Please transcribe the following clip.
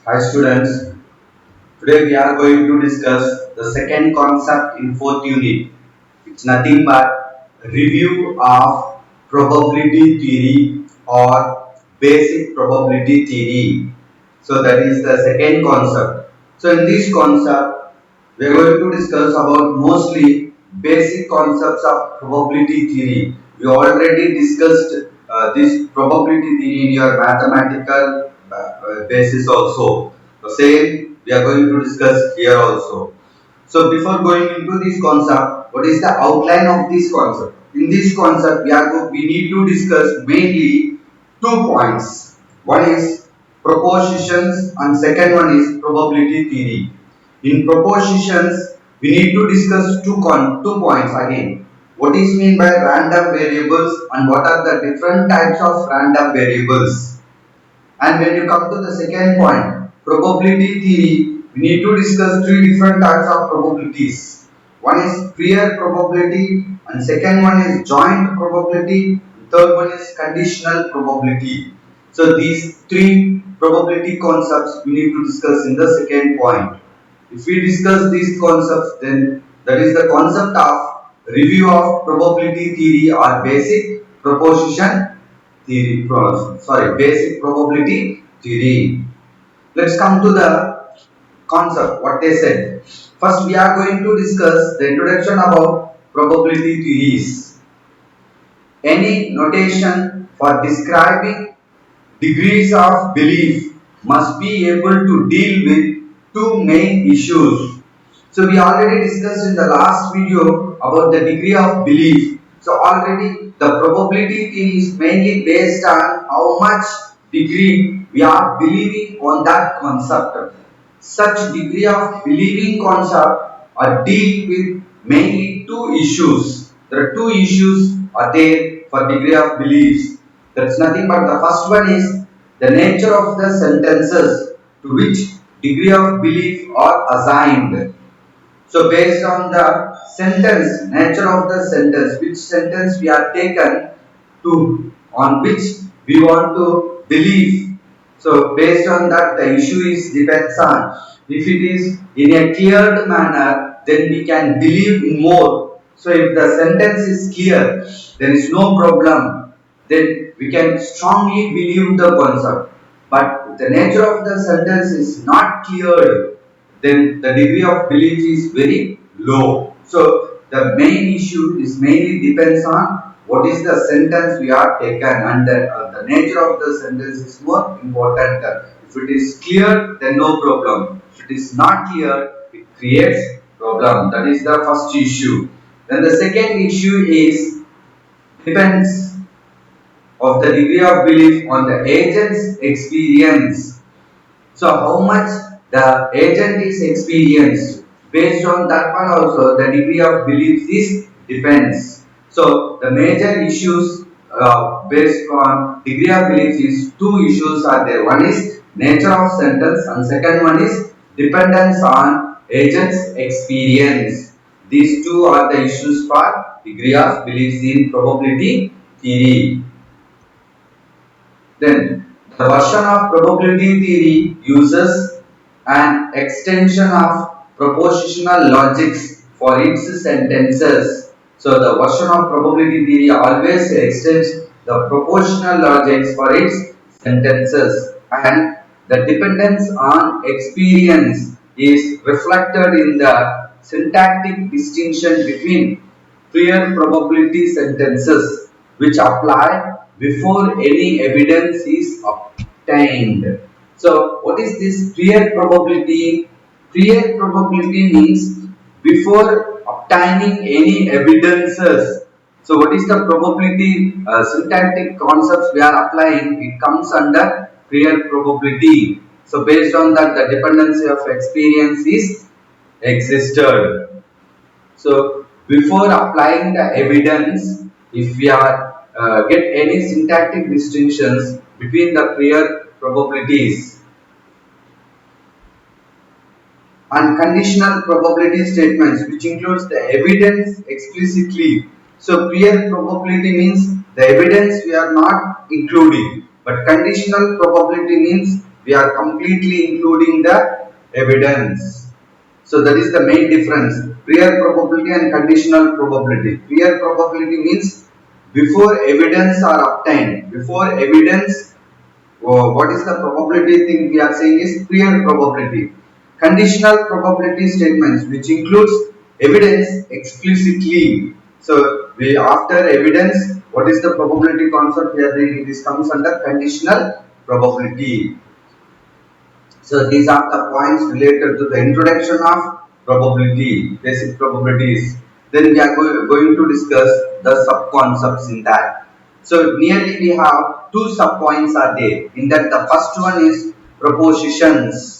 Hi students, today we are going to discuss the second concept in fourth unit. It's nothing but review of probability theory or basic probability theory. So that is the second concept. So in this concept, we are going to discuss about mostly basic concepts of probability theory. We already discussed this probability theory in your mathematical basis also. The same we are going to discuss here also. So before going into this concept, what is the outline of this concept? In this concept, we need to discuss mainly 2 points. One is propositions and second one is probability theory. In propositions, we need to discuss 2 points again. What is mean by random variables and what are the different types of random variables? And when you come to the second point, probability theory, we need to discuss three different types of probabilities. One is prior probability, and second one is joint probability, third one is conditional probability. So these three probability concepts we need to discuss in the second point. If we discuss these concepts, then that is the concept of review of probability theory or basic proposition theory, basic probability theory. Let's come to the concept, what they said. First, we are going to discuss the introduction about probability theories. Any notation for describing degrees of belief must be able to deal with two main issues. So we already discussed in the last video about the degree of belief. So already the probability theory is mainly based on how much degree we are believing on that concept. Such degree of believing concept are deal with mainly two issues. There are two issues are there for degree of beliefs. That's nothing but the first one is the nature of the sentences to which degree of belief are assigned. So based on the sentence, nature of the sentence, which sentence we are taken to, on which we want to believe. So based on that, the issue is depends on. If it is in a cleared manner, then we can believe in more. So if the sentence is clear, there is no problem. Then we can strongly believe the concept. But if the nature of the sentence is not cleared, then the degree of belief is very low. So the main issue is mainly depends on what is the sentence we are taken, and the nature of the sentence is more important. If it is clear, then no problem. If it is not clear, it creates problem. That is the first issue. Then the second issue is depends of the degree of belief on the agent's experience. So how much the agent is experienced, based on that one also the degree of belief is depends. So the major issues based on degree of belief is two issues are there. One is nature of sentence and second one is dependence on agent's experience. These two are the issues for degree of beliefs in probability theory. Then, the version of probability theory uses an extension of propositional logics for its sentences. So, the version of probability theory always extends the propositional logics for its sentences, and the dependence on experience is reflected in the syntactic distinction between prior probability sentences which apply before any evidence is obtained. So, what is this prior probability? Prior probability means before obtaining any evidences. So, what is the probability syntactic concepts we are applying? It comes under prior probability. So, based on that, the dependency of experience is existed. So before applying the evidence, if we are get any syntactic distinctions between the prior probabilities and conditional probability statements, which includes the evidence explicitly. So prior probability means the evidence we are not including, but conditional probability means We are completely including the evidence. So that is the main difference. Prior probability and conditional probability. Prior probability means before evidence are obtained. Before evidence, what is the probability thing we are saying is prior probability. Conditional probability statements which includes evidence explicitly. So we after evidence, what is the probability concept we are reading? This comes under conditional probability. So these are the points related to the introduction of probability, basic probabilities. Then we are going to discuss the sub-concepts in that. So nearly we have two sub-points are there. In that the first one is propositions.